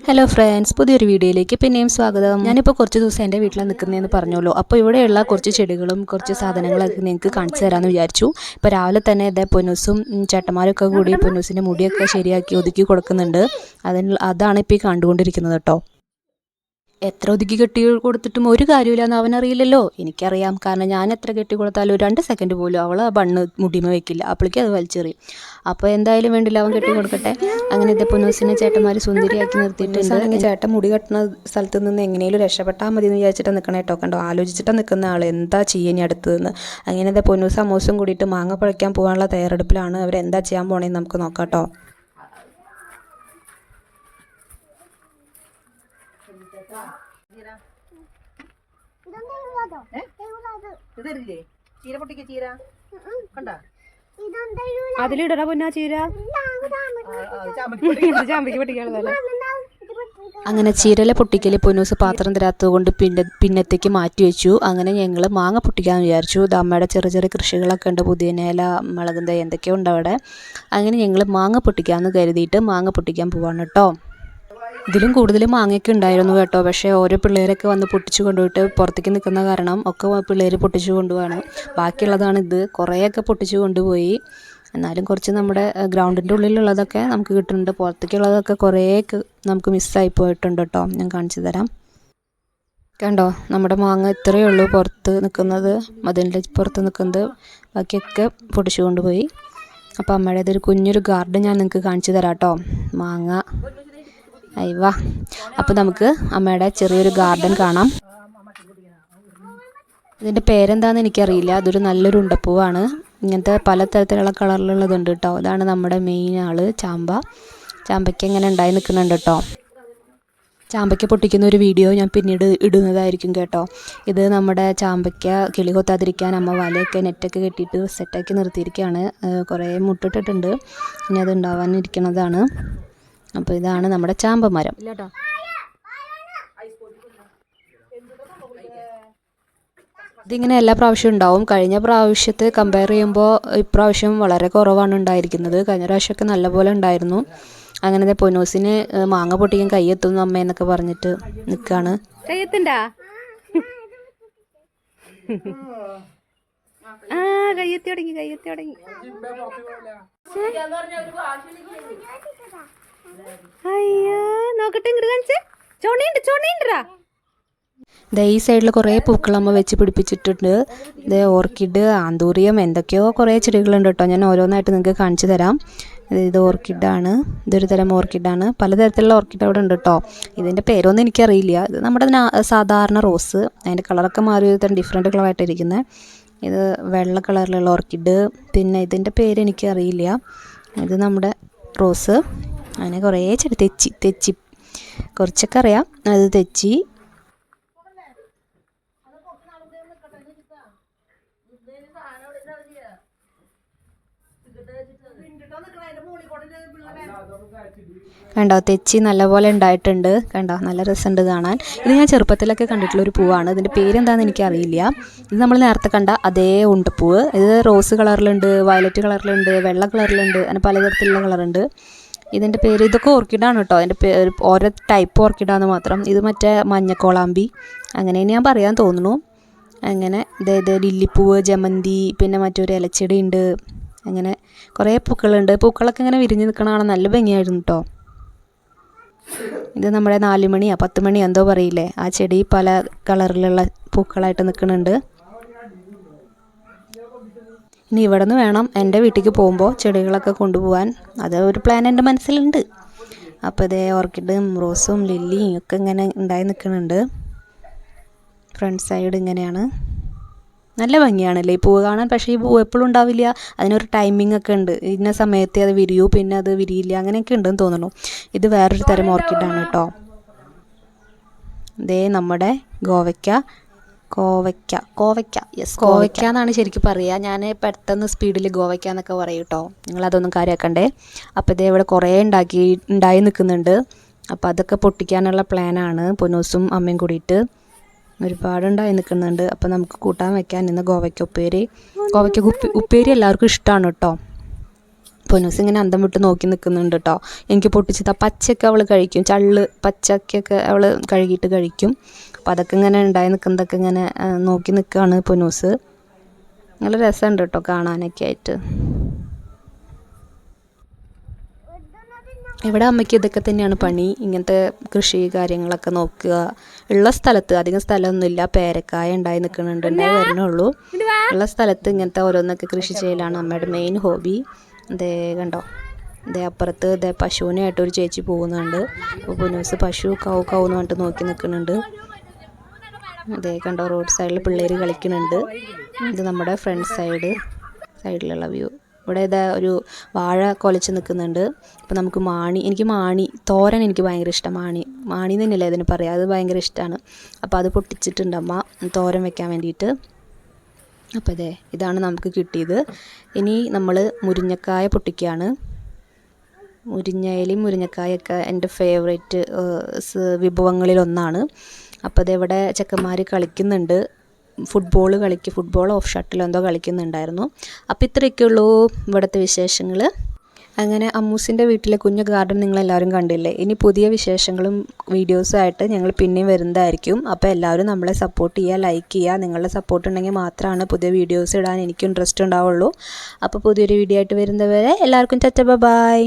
Hello friends, പുതിയൊരു വീഡിയോയിലേക്ക് പിന്നെയും സ്വാഗതം. ഞാനിപ്പോൾ കുറച്ച് ദിവസം എൻ്റെ വീട്ടിലാണ് നിൽക്കുന്നതെന്ന് പറഞ്ഞല്ലോ. അപ്പോൾ ഇവിടെയുള്ള കുറച്ച് ചെടികളും കുറച്ച് സാധനങ്ങളൊക്കെ നിങ്ങൾക്ക് കാണിച്ചു തരാമെന്ന് വിചാരിച്ചു. ഇപ്പോൾ രാവിലെ തന്നെ ഇതേ പൊന്നൂസും ചേട്ടന്മാരൊക്കെ കൂടി പൊന്നൂസിൻ്റെ മുടിയൊക്കെ ശരിയാക്കി ഒതുക്കി കൊടുക്കുന്നുണ്ട്. അതാണ് ഇപ്പോൾ ഈ കണ്ടുകൊണ്ടിരിക്കുന്നത് കേട്ടോ. എത്ര ഒതുക്കി കെട്ടി കൊടുത്തിട്ടും ഒരു കാര്യമില്ലെന്ന് അവനറിയില്ലല്ലോ. എനിക്കറിയാം, കാരണം ഞാൻ എത്ര കെട്ടി കൊടുത്താലും 2 സെക്കൻഡ് പോലും അവൾ ആ ബണ്ണ് മുടിമ വെക്കില്ല. അപ്പോഴേക്കും അത് വലിച്ചെറിയും. അപ്പോൾ എന്തായാലും വേണ്ടില്ല, അവൻ കെട്ടി കൊടുക്കട്ടെ. അങ്ങനെ ഇതേ പൊന്നൂസിനെ ചേട്ടന്മാർ സുന്ദരിയാക്കി നിർത്തിയിട്ടുണ്ട്. അങ്ങനെ ചേട്ടൻ മുടി കെട്ടുന്ന സ്ഥലത്ത് നിന്ന് എങ്ങനെയും രക്ഷപ്പെട്ടാൽ മതി എന്ന് വിചാരിച്ചിട്ട് നിൽക്കണേ കേട്ടോ. കണ്ടോ, ആലോചിച്ചിട്ട് നിൽക്കുന്ന ആൾ എന്താ ചെയ്യാൻ അടുത്തതെന്ന്. അങ്ങനെ ഇതേ പൊന്നൂസ് അമ്മൂസും കൂടിയിട്ട് മാങ്ങ പറിക്കാൻ പോകാനുള്ള തയ്യാറെടുപ്പിലാണ്. അവരെന്താ ചെയ്യാൻ പോണേന്ന് നമുക്ക് നോക്കാം കേട്ടോ. അതിലിടണ പൊന്നാ ചീര. അങ്ങനെ ചീരല പൊട്ടിക്കൽ പൊന്നൂസ് പാത്രം തരാത്തത് കൊണ്ട് പിന്നത്തേക്ക് മാറ്റി വെച്ചു. അങ്ങനെ ഞങ്ങൾ മാങ്ങ പൊട്ടിക്കാമെന്ന് വിചാരിച്ചു. ഇത് അമ്മയുടെ ചെറിയ ചെറിയ കൃഷികളൊക്കെ ഉണ്ട്, പുതിയനേല, മുളകും തൈ എന്തൊക്കെയോ ഉണ്ട് അവിടെ. അങ്ങനെ ഞങ്ങൾ മാങ്ങ പൊട്ടിക്കാമെന്ന് കരുതിയിട്ട് മാങ്ങ പൊട്ടിക്കാൻ പോവാണ് കേട്ടോ. ഇതിലും കൂടുതൽ മാങ്ങയൊക്കെ ഉണ്ടായിരുന്നു കേട്ടോ. പക്ഷേ ഓരോ പിള്ളേരൊക്കെ വന്ന് പൊട്ടിച്ചു കൊണ്ടുപോയിട്ട് പുറത്തേക്ക് നിൽക്കുന്ന കാരണം ഒക്കെ പിള്ളേർ പൊട്ടിച്ചു കൊണ്ടുപോവാണ്. ബാക്കിയുള്ളതാണ് ഇത്. കുറേയൊക്കെ പൊട്ടിച്ചു കൊണ്ടുപോയി. എന്നാലും കുറച്ച് നമ്മുടെ ഗ്രൗണ്ടിൻ്റെ ഉള്ളിലുള്ളതൊക്കെ നമുക്ക് കിട്ടുന്നുണ്ട്. പുറത്തേക്കുള്ളതൊക്കെ കുറേയൊക്കെ നമുക്ക് മിസ്സായി പോയിട്ടുണ്ട് കേട്ടോ. ഞാൻ കാണിച്ചു തരാം. കണ്ടോ, നമ്മുടെ മാങ്ങ ഇത്രയേ ഉള്ളൂ പുറത്ത് നിൽക്കുന്നത്, അതിൻ്റെ പുറത്ത് നിൽക്കുന്നത്. ബാക്കിയൊക്കെ പൊട്ടിച്ചു കൊണ്ടുപോയി. അപ്പോൾ അമ്മയുടെ ഇതൊരു കുഞ്ഞൊരു ഗാർഡൻ ഞാൻ നിങ്ങൾക്ക് കാണിച്ചു തരാം കേട്ടോ. മാങ്ങ അയ്യവാ. അപ്പോൾ നമുക്ക് അമ്മയുടെ ചെറിയൊരു ഗാർഡൻ കാണാം. ഇതിൻ്റെ പേരെന്താണെന്ന് എനിക്കറിയില്ല. അതൊരു നല്ലൊരു ഉണ്ടപ്പൂവാണ്. ഇങ്ങനത്തെ പലതരത്തിലുള്ള കളറിലുള്ളതുണ്ട് കേട്ടോ. ഇതാണ് നമ്മുടെ മെയിൻ ആൾ, ചാമ്പ. ചാമ്പയ്ക്ക് ഇങ്ങനെ ഉണ്ടായി നിൽക്കുന്നുണ്ട് കേട്ടോ. ചാമ്പയ്ക്ക പൊട്ടിക്കുന്ന ഒരു വീഡിയോ ഞാൻ പിന്നീട് ഇടുന്നതായിരിക്കും കേട്ടോ. ഇത് നമ്മുടെ ചാമ്പയ്ക്ക കിളി കൊത്താതിരിക്കാൻ അമ്മ വലയൊക്കെ നെറ്റൊക്കെ കെട്ടിയിട്ട് സെറ്റാക്കി നിർത്തിയിരിക്കുകയാണ്. കുറേ മുട്ടിട്ടിട്ടുണ്ട്. ഇനി അത് ഉണ്ടാവാനിരിക്കുന്നതാണ്. അപ്പോൾ ഇതാണ് നമ്മുടെ ചാമ്പ മരം. ഇതിങ്ങനെ എല്ലാ പ്രാവശ്യവും ഉണ്ടാവും. കഴിഞ്ഞ പ്രാവശ്യത്തെ കമ്പയർ ചെയ്യുമ്പോൾ ഇപ്രാവശ്യം വളരെ കുറവാണ് ഉണ്ടായിരിക്കുന്നത്. കഴിഞ്ഞ പ്രാവശ്യമൊക്കെ നല്ലപോലെ ഉണ്ടായിരുന്നു. അങ്ങനെ പൊന്നൂസിന് മാങ്ങ പൊട്ടിക്കാൻ കയ്യെത്തുന്നു അമ്മ എന്നൊക്കെ പറഞ്ഞിട്ട് നിൽക്കുകയാണ്. കയ്യെത്തണ്ടാ? കയ്യെത്തി തുടങ്ങി. അയ്യോ, നോക്കട്ടെ, ഇങ്ങോട്ട് കാണിച്ചേ. ചോണിണ്ടാ. ഈ സൈഡിൽ കുറേ പൂക്കളമ്മ വെച്ച് പിടിപ്പിച്ചിട്ടുണ്ട്. ഇത് ഓർക്കിഡ്, ആന്തൂറിയം, എന്തൊക്കെയോ കുറേ ചെടികളുണ്ട് കേട്ടോ. ഞാൻ ഓരോന്നായിട്ട് നിങ്ങൾക്ക് കാണിച്ചു തരാം. ഇത് ഓർക്കിഡാണ്. ഇതൊരു തരം ഓർക്കിഡാണ്. പലതരത്തിലുള്ള ഓർക്കിഡ് അവിടെ ഉണ്ട് കേട്ടോ. ഇതിൻ്റെ പേരൊന്നും എനിക്കറിയില്ല. ഇത് നമ്മുടെ സാധാരണ റോസ്. അതിൻ്റെ കളറൊക്കെ മാറി ഒരു തരം ഡിഫറെൻറ്റ് കളറായിട്ടിരിക്കുന്നത്. ഇത് വെള്ള കളറിലുള്ള ഓർക്കിഡ്. പിന്നെ ഇതിൻ്റെ പേര് എനിക്കറിയില്ല. ഇത് നമ്മുടെ റോസ്. അങ്ങനെ കുറേ ചെടി. തെച്ചി കുറച്ചൊക്കെ അറിയാം. അത് തെച്ചി. കണ്ടോ, തെച്ചി നല്ലപോലെ ഉണ്ടായിട്ടുണ്ട്. കണ്ടോ, നല്ല രസമുണ്ട് കാണാൻ. ഇത് ഞാൻ ചെറുപ്പത്തിലൊക്കെ കണ്ടിട്ടുള്ളൊരു പൂവാണ്. ഇതിൻ്റെ പേരെന്താണെന്ന് എനിക്കറിയില്ല. ഇത് നമ്മൾ നേരത്തെ കണ്ട അതേ ഉണ്ടപ്പൂവ്. ഇത് റോസ് കളറിലുണ്ട്, വയലറ്റ് കളറിലുണ്ട്, വെള്ള കളറിലുണ്ട്, അങ്ങനെ പലതരത്തിലുള്ള കളറുണ്ട്. ഇതിൻ്റെ പേര്, ഇതൊക്കെ ഓർക്കിഡാണ് കേട്ടോ. അതിൻ്റെ പേര് ഓരോ ടൈപ്പ് ഓർക്കിഡാന്ന് മാത്രം. ഇത് മറ്റേ മഞ്ഞക്കോളാമ്പി അങ്ങനെ ഞാൻ പറയാൻ തോന്നുന്നു. അങ്ങനെ ഇത് ലില്ലിപ്പൂവ്, ജമന്തി, പിന്നെ മറ്റൊരു ഇലച്ചെടി ഉണ്ട്. അങ്ങനെ കുറേ പൂക്കളുണ്ട്. പൂക്കളൊക്കെ ഇങ്ങനെ വിരിഞ്ഞ് നിൽക്കണ കാണാൻ നല്ല ഭംഗിയായിരുന്നു കേട്ടോ. ഇത് നമ്മുടെ 4 മണിയോ 10 മണിയോ എന്തോ പറയില്ലേ, ആ ചെടി പല കളറിലുള്ള പൂക്കളായിട്ട് നിൽക്കുന്നുണ്ട്. ഇനി ഇവിടെ നിന്ന് വേണം എൻ്റെ വീട്ടിലേക്ക് പോകുമ്പോൾ ചെടികളൊക്കെ കൊണ്ടുപോകാൻ. അത് ഒരു പ്ലാൻ എൻ്റെ മനസ്സിലുണ്ട്. അപ്പോൾ ഇതേ ഓർക്കിഡും റോസും ലില്ലിയും ഒക്കെ ഇങ്ങനെ ഉണ്ടായി നിൽക്കുന്നുണ്ട്. ഫ്രണ്ട് സൈഡ് ഇങ്ങനെയാണ്. നല്ല ഭംഗിയാണല്ലേ ഈ പൂവ് കാണാൻ. പക്ഷേ ഈ പൂവ് എപ്പോഴും ഉണ്ടാവില്ല. അതിനൊരു ടൈമിംഗ് ഒക്കെ ഉണ്ട്. ഇന്ന സമയത്തെ അത് വിരിയൂ, പിന്നെ അത് വിരിയില്ല, അങ്ങനെയൊക്കെ ഉണ്ടെന്ന് തോന്നുന്നു. ഇത് വേറൊരു തരം ഓർക്കിഡാണ് കേട്ടോ. ഇതേ നമ്മുടെ കോവയ്ക്ക യെസ്, കോവയ്ക്ക എന്നാണ് ശരിക്കും പറയുക. ഞാൻ പെട്ടെന്ന് സ്പീഡിൽ ഗോവയ്ക്ക എന്നൊക്കെ പറയും കേട്ടോ. നിങ്ങളതൊന്നും കാര്യമാക്കണ്ടേ. അപ്പോൾ ഇതേ ഇവിടെ കുറേ ഉണ്ടായി നിൽക്കുന്നുണ്ട്. അപ്പോൾ അതൊക്കെ പൊട്ടിക്കാനുള്ള പ്ലാനാണ് പൊന്നൂസും അമ്മയും കൂടിയിട്ട്. ഒരുപാടുണ്ടായി നിൽക്കുന്നുണ്ട്. അപ്പോൾ നമുക്ക് കൂട്ടാൻ വെക്കാൻ ഇന്ന് ഗോവയ്ക്ക ഉപ്പേരി എല്ലാവർക്കും ഇഷ്ടമാണ് കേട്ടോ. പൊന്നൂസ് ഇങ്ങനെ അന്തം വിട്ട് നോക്കി നിൽക്കുന്നുണ്ട് കേട്ടോ. എനിക്ക് പൊട്ടിച്ചത് ആ പച്ചയൊക്കെ അവൾ കഴിക്കും, ചള്ള് പച്ചക്കൊക്കെ അവൾ കഴുകിയിട്ട് കഴിക്കും. അപ്പോൾ അതൊക്കെ ഇങ്ങനെ ഉണ്ടായി നിൽക്കുന്നതൊക്കെ ഇങ്ങനെ നോക്കി നിൽക്കുകയാണ് പൊന്നൂസ്. നല്ല രസമുണ്ട് കേട്ടോ കാണാനൊക്കെ ആയിട്ട്. ഇവിടെ അമ്മയ്ക്ക് ഇതൊക്കെ തന്നെയാണ് പണി, ഇങ്ങനത്തെ കൃഷി കാര്യങ്ങളൊക്കെ നോക്കുക. ഉള്ള സ്ഥലത്ത്, അധികം സ്ഥലമൊന്നുമില്ല, പേരക്കായ ഉണ്ടായി നിൽക്കുന്നുണ്ട്, ഉണ്ടായി വരണുള്ളൂ. ഉള്ള സ്ഥലത്ത് ഇങ്ങനത്തെ ഓരോന്നൊക്കെ കൃഷി ചെയ്യലാണ് അമ്മയുടെ മെയിൻ ഹോബി. അതേ കണ്ടോ, ഇതേ അപ്പുറത്ത് ഇതേ പശുവിനായിട്ടൊരു ചേച്ചി പോകുന്നുണ്ട്. അപ്പോൾ പൊന്നൂസ് പശു കൗ കൗ എന്ന് പറഞ്ഞിട്ട് നോക്കി നിൽക്കുന്നുണ്ട്. അതേ കണ്ടോ, റോഡ് സൈഡിൽ പിള്ളേർ കളിക്കുന്നുണ്ട്. ഇത് നമ്മുടെ ഫ്രണ്ട് സൈഡിലുള്ള വ്യൂ. ഇവിടെ ഇതാ ഒരു വാഴ കൊലച്ച് നിൽക്കുന്നുണ്ട്. അപ്പോൾ നമുക്ക് എനിക്ക് മാണി തോരൻ എനിക്ക് ഭയങ്കര ഇഷ്ടം. മാണി തന്നെയല്ലേ ഇതിന് പറയാം, അത് ഭയങ്കര ഇഷ്ടമാണ്. അപ്പോൾ അത് പൊട്ടിച്ചിട്ടുണ്ട് അമ്മ തോരൻ വെക്കാൻ വേണ്ടിയിട്ട്. അപ്പോൾ ഇതാണ് നമുക്ക് കിട്ടിയത്. ഇനി നമ്മൾ മുരിങ്ങക്കായ പൊട്ടിക്കുകയാണ്. മുരിങ്ങയിലും മുരിങ്ങക്കായൊക്കെ എൻ്റെ ഫേവറേറ്റ് വിഭവങ്ങളിലൊന്നാണ്. അപ്പോൾ ഇവിടെ ചെക്കന്മാർ കളിക്കുന്നുണ്ട്, ഫുട്ബോൾ ഓഫ് ഷട്ടിൽ എന്തോ കളിക്കുന്നുണ്ടായിരുന്നു. അപ്പോൾ ഇത്രയൊക്കെയുള്ളൂ ഇവിടുത്തെ വിശേഷങ്ങൾ. അങ്ങനെ അമ്മൂസിൻ്റെ വീട്ടിലെ കുഞ്ഞു ഗാർഡൻ നിങ്ങളെല്ലാവരും കണ്ടില്ലേ. ഇനി പുതിയ വിശേഷങ്ങളും വീഡിയോസുമായിട്ട് ഞങ്ങൾ പിന്നെയും വരുന്നതായിരിക്കും. അപ്പോൾ എല്ലാവരും നമ്മളെ സപ്പോർട്ട് ചെയ്യുക, ലൈക്ക് ചെയ്യുക. നിങ്ങളുടെ സപ്പോർട്ട് ഉണ്ടെങ്കിൽ മാത്രമാണ് പുതിയ വീഡിയോസ് ഇടാൻ എനിക്ക് ഇൻട്രസ്റ്റ് ഉണ്ടാവുള്ളൂ. അപ്പോൾ പുതിയൊരു വീഡിയോ ആയിട്ട് വരുന്നവരെ എല്ലാവർക്കും ബൈ.